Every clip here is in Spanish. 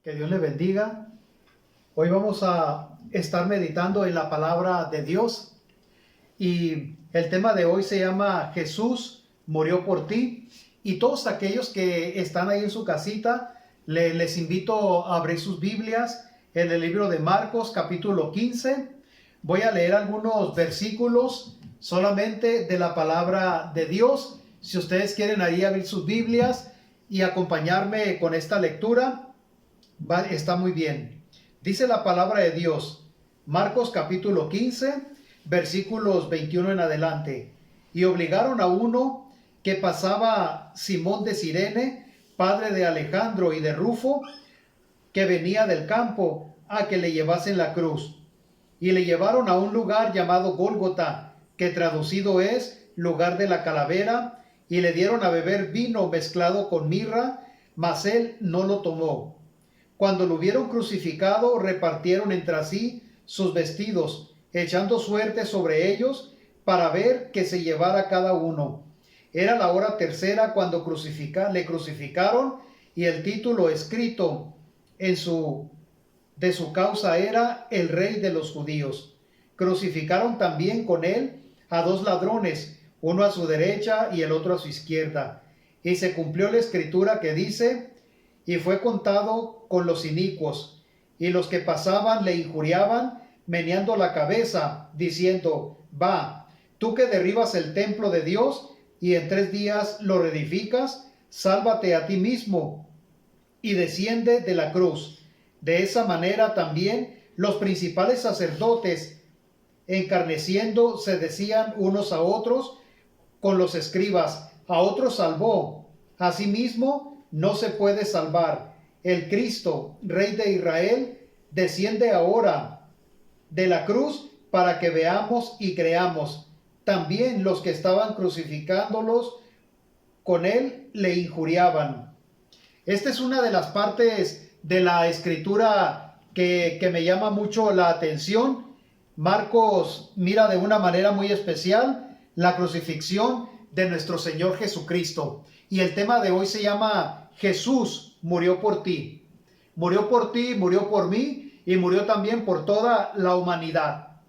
Que Dios le bendiga. Hoy vamos a estar meditando en la palabra de Dios y el tema de hoy se llama Jesús murió por ti. Y todos aquellos que están ahí en su casita, les invito a abrir sus Biblias en el libro de Marcos capítulo 15. Voy a leer algunos versículos solamente de la palabra de Dios. Si ustedes quieren ahí abrir sus Biblias y acompañarme con esta lectura, está muy bien. Dice la palabra de Dios, Marcos capítulo 15, versículos 21 en adelante. Y obligaron a uno que pasaba, Simón de Cirene, padre de Alejandro y de Rufo, que venía del campo, a que le llevasen la cruz. Y le llevaron a un lugar llamado Gólgota, que traducido es lugar de la calavera, y le dieron a beber vino mezclado con mirra, mas él no lo tomó. Cuando lo hubieron crucificado, repartieron entre sí sus vestidos, echando suerte sobre ellos para ver qué se llevara cada uno. Era la hora tercera cuando le crucificaron, y el título escrito de su causa era el Rey de los Judíos. Crucificaron también con él a dos ladrones, uno a su derecha y el otro a su izquierda. Y se cumplió la escritura que dice: y fue contado con los inicuos, y los que pasaban le injuriaban, meneando la cabeza, diciendo: va, tú que derribas el templo de Dios, y en 3 días lo reedificas, sálvate a ti mismo, y desciende de la cruz. De esa manera también los principales sacerdotes, encarneciendo, se decían unos a otros con los escribas: a otros salvó, a sí mismo no se puede salvar. El Cristo, Rey de Israel, desciende ahora de la cruz para que veamos y creamos. También los que estaban crucificándolos con él le injuriaban. Esta es una de las partes de la escritura que me llama mucho la atención. Marcos mira de una manera muy especial la crucifixión de nuestro Señor Jesucristo. Y el tema de hoy se llama Jesús murió por ti. Murió por ti, murió por mí y murió también por toda la humanidad.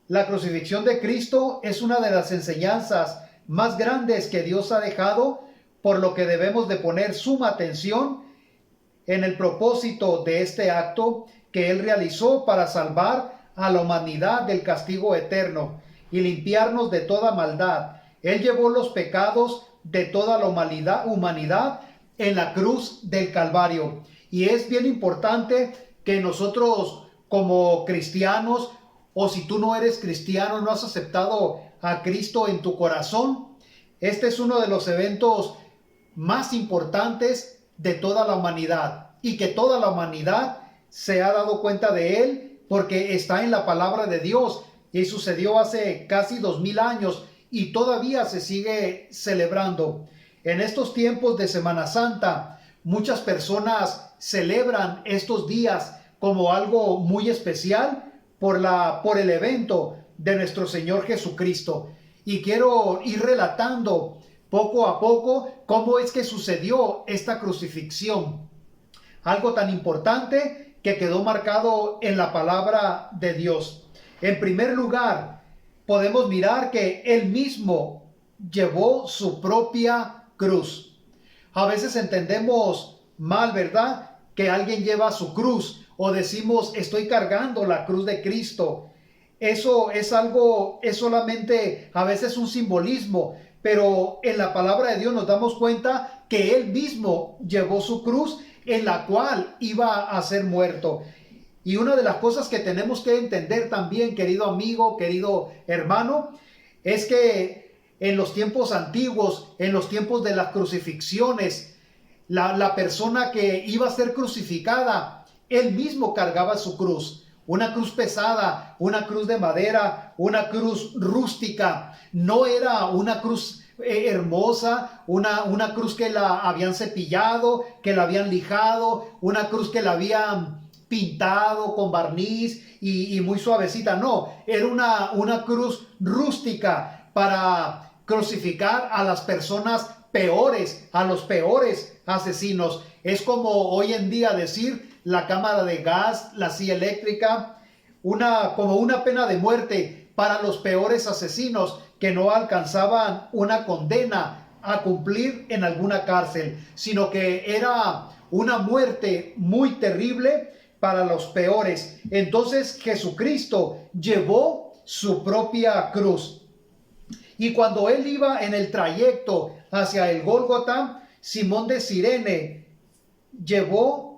La crucifixión de Cristo es una de las enseñanzas más grandes que Dios ha dejado, por lo que debemos de poner suma atención en el propósito de este acto que Él realizó para salvar a la humanidad del castigo eterno y limpiarnos de toda maldad. Él llevó los pecados de toda la humanidad en la cruz del Calvario. Y es bien importante que nosotros como cristianos, o si tú no eres cristiano, no has aceptado a Cristo en tu corazón, este es uno de los eventos más importantes de toda la humanidad, y que toda la humanidad se ha dado cuenta de él porque está en la palabra de Dios, y sucedió hace casi 2000 años y todavía se sigue celebrando. En estos tiempos de Semana Santa, muchas personas celebran estos días como algo muy especial por el evento de nuestro Señor Jesucristo. Y quiero ir relatando poco a poco cómo es que sucedió esta crucifixión. Algo tan importante que quedó marcado en la palabra de Dios. En primer lugar, podemos mirar que Él mismo llevó su propia cruz. A veces entendemos mal, ¿verdad?, que alguien lleva su cruz, o decimos: estoy cargando la cruz de Cristo. Eso es solamente a veces un simbolismo, pero en la palabra de Dios nos damos cuenta que Él mismo llevó su cruz, en la cual iba a ser muerto. Y una de las cosas que tenemos que entender también, querido amigo, querido hermano, es que en los tiempos antiguos, en los tiempos de las crucifixiones, la persona que iba a ser crucificada, él mismo cargaba su cruz. Una cruz pesada, una cruz de madera, una cruz rústica. No era una cruz hermosa, una cruz que la habían cepillado, que la habían lijado, una cruz que la habían pintado con barniz y muy suavecita. No, era una cruz rústica para crucificar a las personas peores, a los peores asesinos. Es como hoy en día decir la cámara de gas, la silla eléctrica, como una pena de muerte para los peores asesinos que no alcanzaban una condena a cumplir en alguna cárcel, sino que era una muerte muy terrible para los peores. Entonces Jesucristo llevó su propia cruz. Y cuando él iba en el trayecto hacia el Gólgota, Simón de Cirene llevó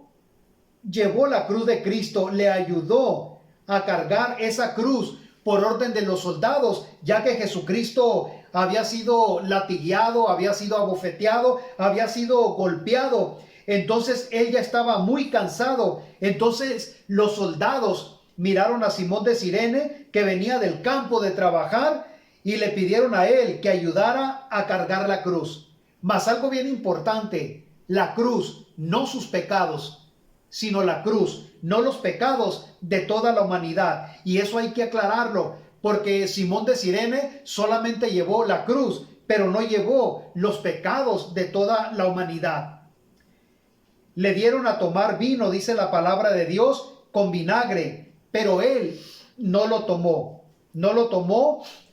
la cruz de Cristo, le ayudó a cargar esa cruz por orden de los soldados, ya que Jesucristo había sido latigueado, había sido abofeteado, había sido golpeado. Entonces él ya estaba muy cansado. Entonces los soldados miraron a Simón de Cirene, que venía del campo de trabajar, y le pidieron a él que ayudara a cargar la cruz. Mas algo bien importante, la cruz, no sus pecados, sino la cruz, no los pecados de toda la humanidad. Y eso hay que aclararlo, porque Simón de Cirene solamente llevó la cruz, pero no llevó los pecados de toda la humanidad. Le dieron a tomar vino, dice la palabra de Dios, con vinagre, pero él no lo tomó.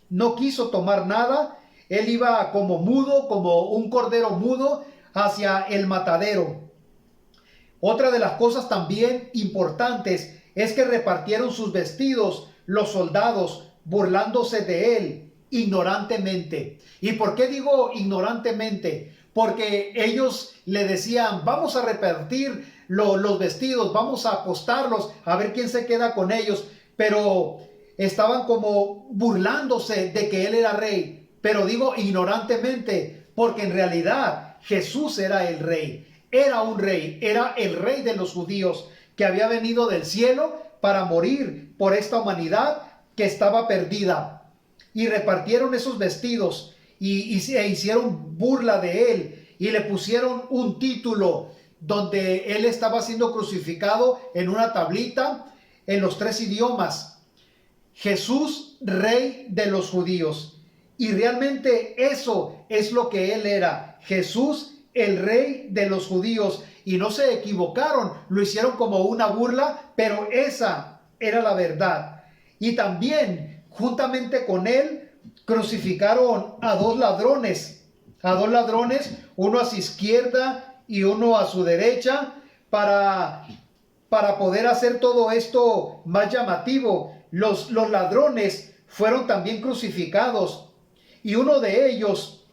No quiso tomar nada. Él iba como mudo, como un cordero mudo hacia el matadero. Otra de las cosas también importantes es que repartieron sus vestidos los soldados, burlándose de él ignorantemente. ¿Y por qué digo ignorantemente? Porque ellos le decían, vamos a repartir los vestidos, vamos a apostarlos, a ver quién se queda con ellos. Pero estaban como burlándose de que él era rey. Pero digo ignorantemente, porque en realidad Jesús era el rey. Era un rey, era el rey de los judíos, que había venido del cielo para morir por esta humanidad que estaba perdida. Y repartieron esos vestidos e hicieron burla de él y le pusieron un título donde él estaba siendo crucificado en una tablita en los 3 idiomas: Jesús, rey de los judíos. Y realmente eso es lo que él era: Jesús, el rey de los judíos. Y no se equivocaron, lo hicieron como una burla, pero esa era la verdad. Y también juntamente con él crucificaron a dos ladrones, uno a su izquierda y uno a su derecha, para poder hacer todo esto más llamativo. Los ladrones fueron también crucificados, y uno de ellos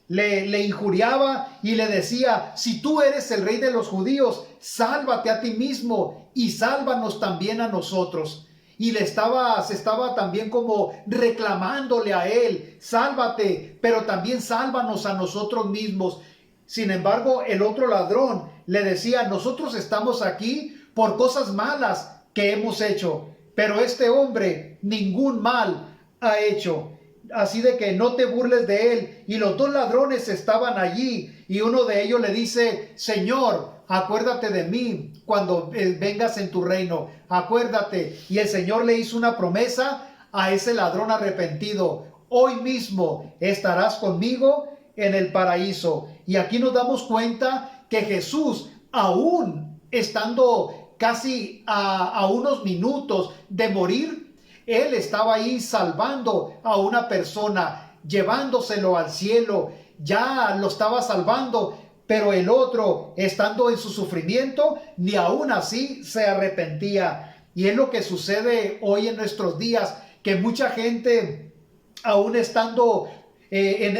le injuriaba y le decía: si tú eres el rey de los judíos, sálvate a ti mismo y sálvanos también a nosotros. Y se estaba también como reclamándole a él: sálvate, pero también sálvanos a nosotros mismos. Sin embargo, el otro ladrón le decía: nosotros estamos aquí por cosas malas que hemos hecho, pero este hombre ningún mal ha hecho. Así de que no te burles de él. Y los dos ladrones estaban allí, y uno de ellos le dice: Señor, acuérdate de mí cuando vengas en tu reino, acuérdate. Y el Señor le hizo una promesa a ese ladrón arrepentido: hoy mismo estarás conmigo en el paraíso. Y aquí nos damos cuenta que Jesús, aún estando casi a unos minutos de morir, él estaba ahí salvando a una persona, llevándoselo al cielo. Ya lo estaba salvando, pero el otro, estando en su sufrimiento, ni aún así se arrepentía. Y es lo que sucede hoy en nuestros días, que mucha gente, aún estando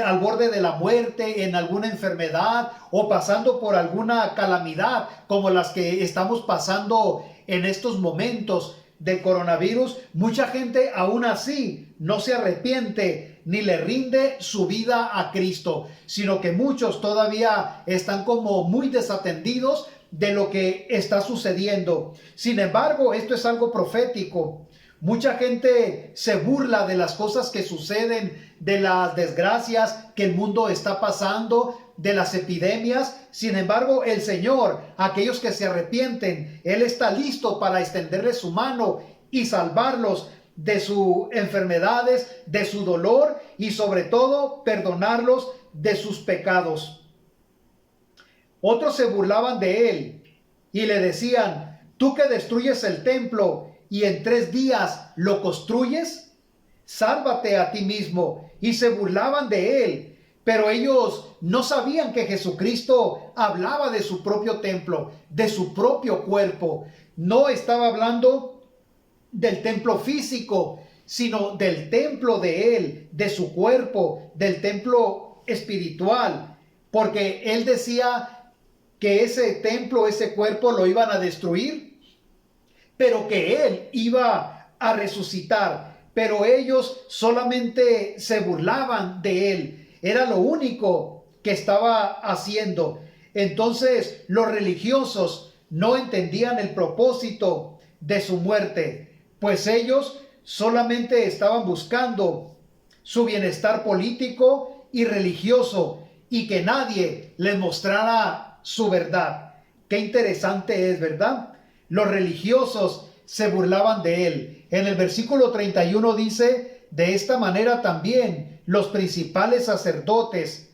al borde de la muerte, en alguna enfermedad o pasando por alguna calamidad como las que estamos pasando en estos momentos del coronavirus, mucha gente aún así no se arrepiente ni le rinde su vida a Cristo, sino que muchos todavía están como muy desatendidos de lo que está sucediendo. Sin embargo, esto es algo profético. Mucha gente se burla de las cosas que suceden, de las desgracias que el mundo está pasando, de las epidemias. Sin embargo, el Señor, aquellos que se arrepienten, Él está listo para extenderles su mano y salvarlos de sus enfermedades, de su dolor, y sobre todo perdonarlos de sus pecados. Otros se burlaban de Él y le decían: tú que destruyes el templo y en 3 días lo construyes, sálvate a ti mismo. Y se burlaban de él, pero ellos no sabían que Jesucristo hablaba de su propio templo, de su propio cuerpo. No estaba hablando del templo físico, sino del templo de él, de su cuerpo, del templo espiritual, porque él decía que ese templo, ese cuerpo lo iban a destruir, pero que él iba a resucitar. Pero ellos solamente se burlaban de él. Era lo único que estaba haciendo. Entonces los religiosos no entendían el propósito de su muerte, pues ellos solamente estaban buscando su bienestar político y religioso y que nadie les mostrara su verdad. Qué interesante es, ¿verdad? Los religiosos se burlaban de él. En el versículo 31 dice, de esta manera también los principales sacerdotes,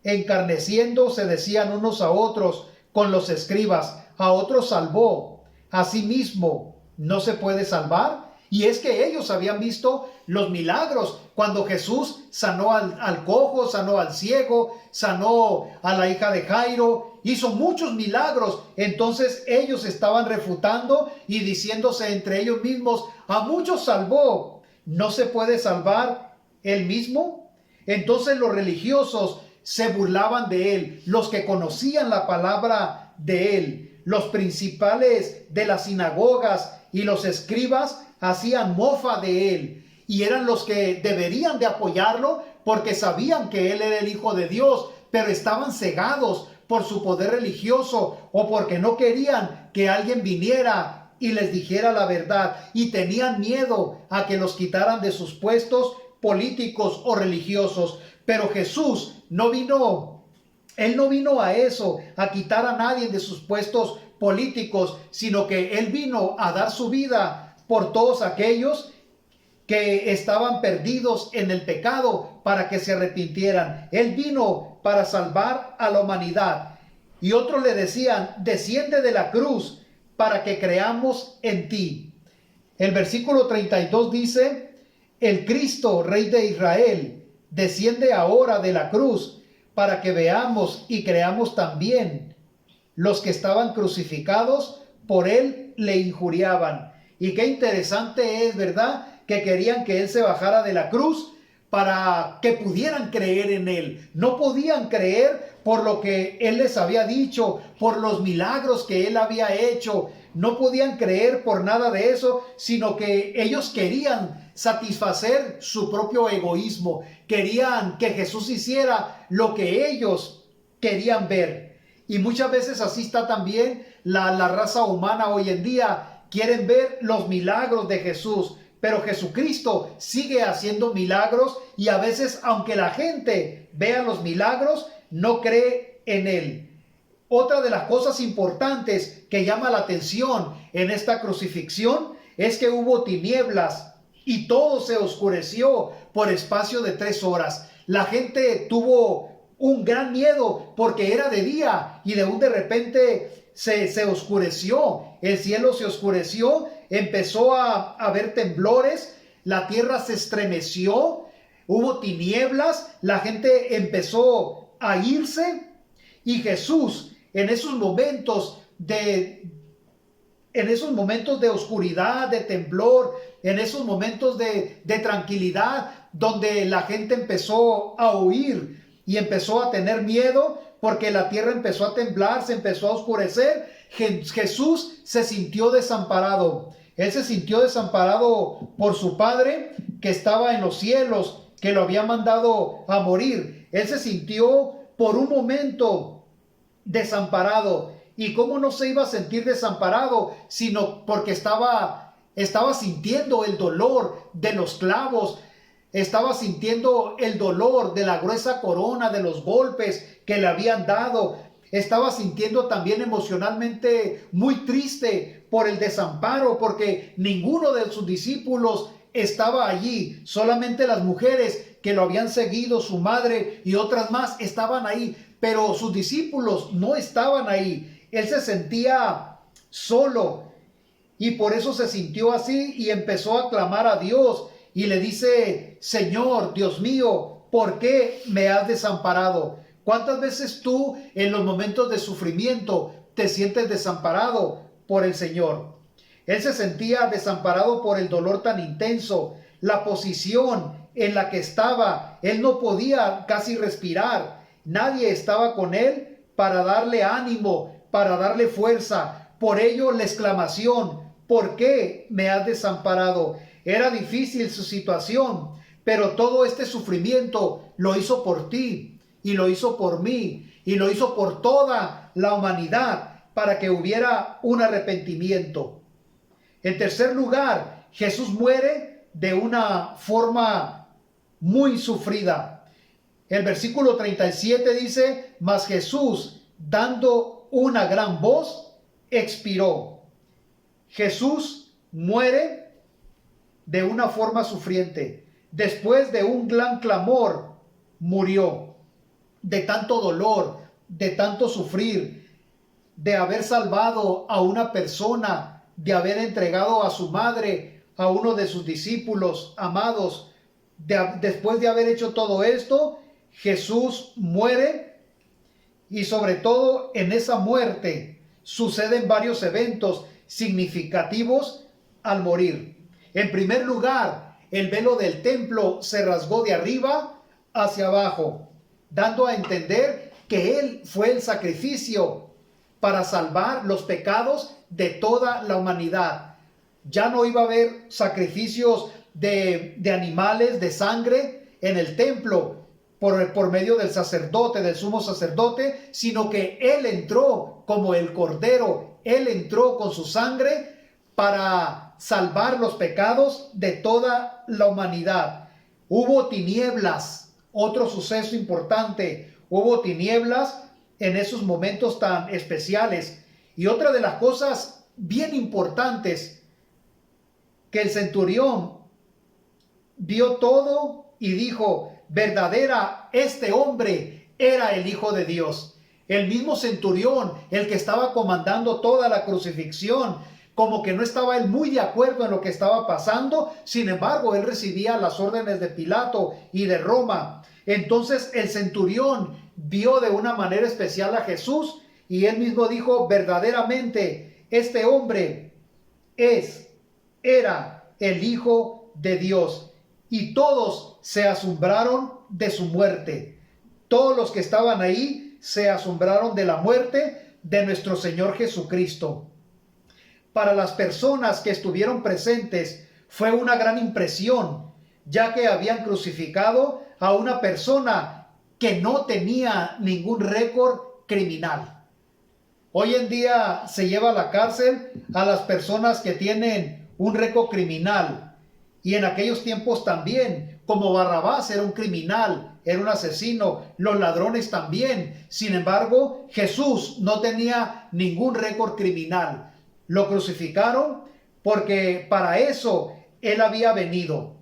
encarneciendo, se decían unos a otros con los escribas, a otros salvó, a sí mismo no se puede salvar. Y es que ellos habían visto los milagros cuando Jesús sanó al cojo, sanó al ciego, sanó a la hija de Jairo, hizo muchos milagros. Entonces ellos estaban refutando y diciéndose entre ellos mismos, a muchos salvó, ¿no se puede salvar él mismo? Entonces los religiosos se burlaban de él, los que conocían la palabra de él, los principales de las sinagogas y los escribas hacían mofa de él, y eran los que deberían de apoyarlo porque sabían que él era el Hijo de Dios, pero estaban cegados por su poder religioso o porque no querían que alguien viniera y les dijera la verdad, y tenían miedo a que los quitaran de sus puestos políticos o religiosos. Pero Jesús no vino, él no vino a eso, a quitar a nadie de sus puestos políticos, sino que él vino a dar su vida por todos aquellos que estaban perdidos en el pecado, para que se arrepintieran. Él vino para salvar a la humanidad. Y otros le decían, desciende de la cruz para que creamos en ti. El versículo 32 dice, el Cristo, Rey de Israel, desciende ahora de la cruz para que veamos y creamos también. Los que estaban crucificados por él le injuriaban. Y qué interesante es, ¿verdad?, que querían que él se bajara de la cruz para que pudieran creer en él. No podían creer por lo que él les había dicho, por los milagros que él había hecho. No podían creer por nada de eso, sino que ellos querían satisfacer su propio egoísmo. Querían que Jesús hiciera lo que ellos querían ver. Y muchas veces así está también la raza humana hoy en día. Quieren ver los milagros de Jesús, pero Jesucristo sigue haciendo milagros, y a veces, aunque la gente vea los milagros, no cree en él. Otra de las cosas importantes que llama la atención en esta crucifixión es que hubo tinieblas y todo se oscureció por espacio de 3 horas. La gente tuvo un gran miedo porque era de día y de repente se oscureció, el cielo se oscureció, empezó a haber temblores, la tierra se estremeció, hubo tinieblas, la gente empezó a irse, y Jesús en esos momentos de oscuridad, de temblor, en esos momentos de tranquilidad, donde la gente empezó a huir y empezó a tener miedo, porque la tierra empezó a temblar, se empezó a oscurecer, Jesús se sintió desamparado. Él se sintió desamparado por su Padre que estaba en los cielos, que lo había mandado a morir. Él se sintió por un momento desamparado. ¿Y cómo no se iba a sentir desamparado? Sino porque estaba sintiendo el dolor de los clavos, estaba sintiendo el dolor de la gruesa corona, de los golpes que le habían dado. Estaba sintiendo también emocionalmente muy triste por el desamparo, porque ninguno de sus discípulos estaba allí. Solamente las mujeres que lo habían seguido, su madre y otras más, estaban ahí, pero sus discípulos no estaban ahí. Él se sentía solo. Y por eso se sintió así y empezó a clamar a Dios y le dice: Señor, Dios mío, ¿por qué me has desamparado? ¿Cuántas veces tú en los momentos de sufrimiento te sientes desamparado por el Señor? Él se sentía desamparado por el dolor tan intenso, la posición en la que estaba. Él no podía casi respirar. Nadie estaba con él para darle ánimo, para darle fuerza. Por ello la exclamación: ¿por qué me has desamparado? Era difícil su situación, pero todo este sufrimiento lo hizo por ti y lo hizo por mí y lo hizo por toda la humanidad para que hubiera un arrepentimiento. En tercer lugar, Jesús muere de una forma muy sufrida. El versículo 37 dice: mas Jesús, dando una gran voz, expiró. Jesús muere de una forma sufriente. Después de un gran clamor, murió. De tanto dolor, de tanto sufrir, de haber salvado a una persona, de haber entregado a su madre, a uno de sus discípulos amados. Después de haber hecho todo esto, Jesús muere, y sobre todo en esa muerte suceden varios eventos significativos al morir. En primer lugar, el velo del templo se rasgó de arriba hacia abajo, dando a entender que Él fue el sacrificio para salvar los pecados de toda la humanidad. Ya no iba a haber sacrificios de animales, de sangre en el templo por medio del sacerdote, del sumo sacerdote, sino que Él entró como el Cordero. Él entró con su sangre para salvar los pecados de toda la humanidad. Hubo tinieblas, otro suceso importante. Hubo tinieblas en esos momentos tan especiales. Y otra de las cosas bien importantes, que el centurión vio todo y dijo: verdadera, este hombre era el Hijo de Dios. El mismo centurión, el que estaba comandando toda la crucifixión, como que no estaba él muy de acuerdo en lo que estaba pasando. Sin embargo, él recibía las órdenes de Pilato y de Roma. Entonces el centurión vio de una manera especial a Jesús y él mismo dijo: verdaderamente este hombre era el Hijo de Dios. Y todos se asombraron de su muerte. Todos los que estaban ahí se asombraron de la muerte de nuestro Señor Jesucristo. Para las personas que estuvieron presentes fue una gran impresión, ya que habían crucificado a una persona que no tenía ningún récord criminal. Hoy en día se lleva a la cárcel a las personas que tienen un récord criminal. Y en aquellos tiempos también, como Barrabás era un criminal, era un asesino, los ladrones también. Sin embargo, Jesús no tenía ningún récord criminal. Lo crucificaron porque para eso Él había venido.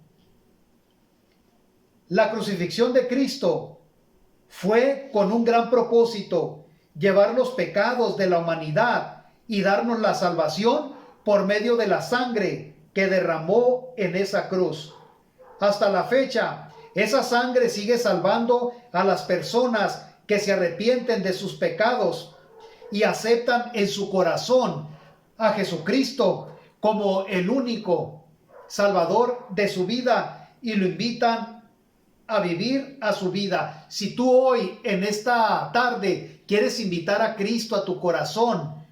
La crucifixión de Cristo fue con un gran propósito: llevar los pecados de la humanidad y darnos la salvación por medio de la sangre que derramó en esa cruz. Hasta la fecha, esa sangre sigue salvando a las personas que se arrepienten de sus pecados y aceptan en su corazón a Jesucristo como el único Salvador de su vida y lo invitan a vivir a su vida. Si tú hoy, en esta tarde, quieres invitar a Cristo a tu corazón,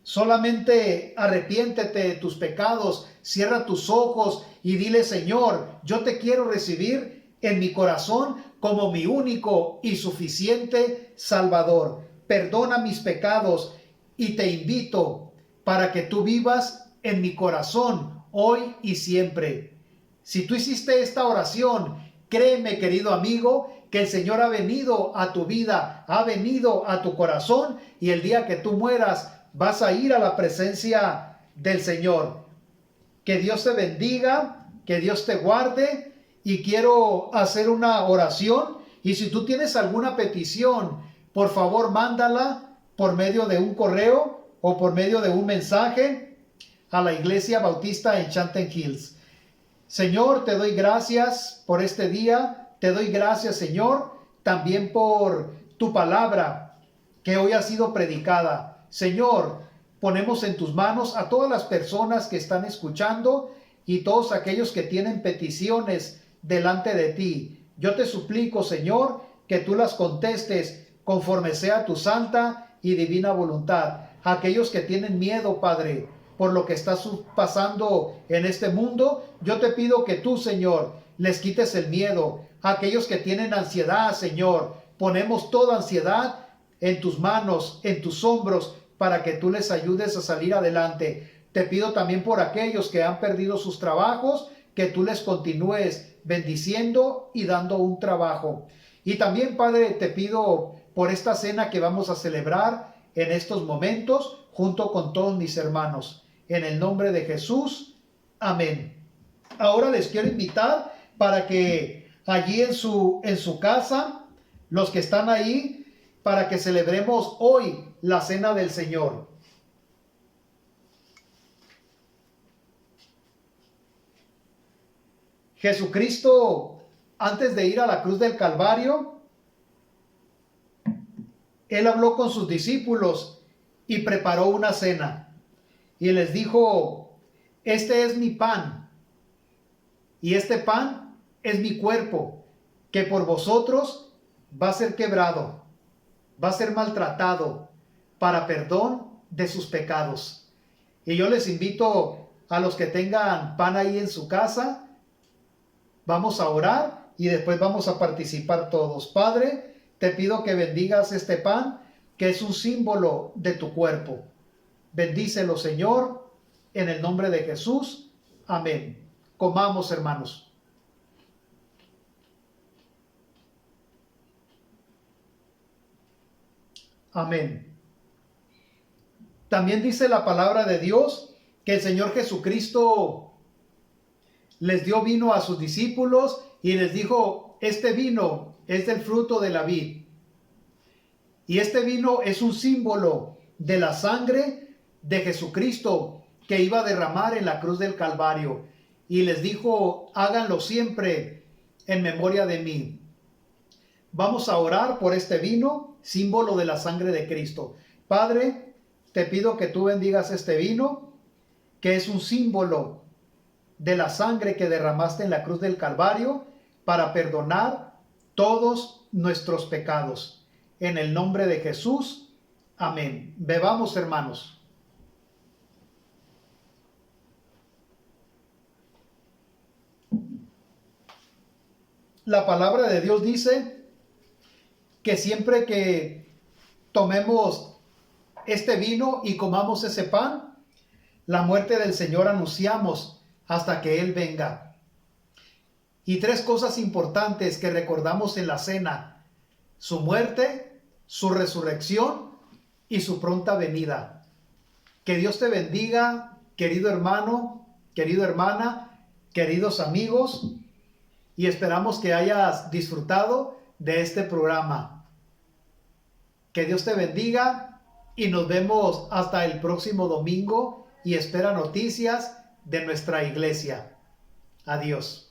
solamente arrepiéntete de tus pecados, cierra tus ojos y dile: Señor, yo te quiero recibir en mi corazón como mi único y suficiente Salvador. Perdona mis pecados y te invito para que tú vivas en mi corazón hoy y siempre. Si tú hiciste esta oración, créeme, querido amigo, que el Señor ha venido a tu vida, ha venido a tu corazón, y el día que tú mueras vas a ir a la presencia del Señor. Que Dios te bendiga, que Dios te guarde, y quiero hacer una oración. Y si tú tienes alguna petición, por favor mándala por medio de un correo o por medio de un mensaje a la Iglesia Bautista en Chanton Hills. Señor, te doy gracias por este día. Te doy gracias, Señor, también por tu palabra que hoy ha sido predicada. Señor, ponemos en tus manos a todas las personas que están escuchando y todos aquellos que tienen peticiones delante de ti. Yo te suplico, Señor, que tú las contestes conforme sea tu santa y divina voluntad. Aquellos que tienen miedo, Padre, por lo que está pasando en este mundo, yo te pido que tú, Señor, les quites el miedo. Aquellos que tienen ansiedad, Señor, ponemos toda ansiedad en tus manos, en tus hombros, para que tú les ayudes a salir adelante. Te pido también por aquellos que han perdido sus trabajos, que tú les continúes bendiciendo y dando un trabajo. Y también, Padre, te pido por esta cena que vamos a celebrar en estos momentos, junto con todos mis hermanos. En el nombre de Jesús, amén. Ahora les quiero invitar para que allí en su casa, los que están ahí, para que celebremos hoy la cena del Señor. Jesucristo, antes de ir a la cruz del Calvario, Él habló con sus discípulos y preparó una cena. Y les dijo, este es mi pan, y este pan es mi cuerpo, que por vosotros va a ser quebrado, va a ser maltratado, para perdón de sus pecados. Y yo les invito a los que tengan pan ahí en su casa, vamos a orar y después vamos a participar todos. Padre, te pido que bendigas este pan, que es un símbolo de tu cuerpo. Bendícelo, Señor, en el nombre de Jesús. Amén. Comamos, hermanos. Amén. También dice la palabra de Dios que el Señor Jesucristo les dio vino a sus discípulos y les dijo, este vino es del fruto de la vid. Y este vino es un símbolo de la sangre de Jesucristo que iba a derramar en la cruz del Calvario. Y les dijo, háganlo siempre en memoria de mí. Vamos a orar por este vino, símbolo de la sangre de Cristo. Padre, te pido que tú bendigas este vino, que es un símbolo de la sangre que derramaste en la cruz del Calvario para perdonar todos nuestros pecados. En el nombre de Jesús, amén. Bebamos, hermanos. La palabra de Dios dice que siempre que tomemos este vino y comamos ese pan, la muerte del Señor anunciamos hasta que Él venga. Y tres cosas importantes que recordamos en la cena: su muerte, su resurrección y su pronta venida. Que Dios te bendiga, querido hermano, querida hermana, queridos amigos, y esperamos que hayas disfrutado de este programa. Que Dios te bendiga y nos vemos hasta el próximo domingo y espera noticias de nuestra iglesia. Adiós.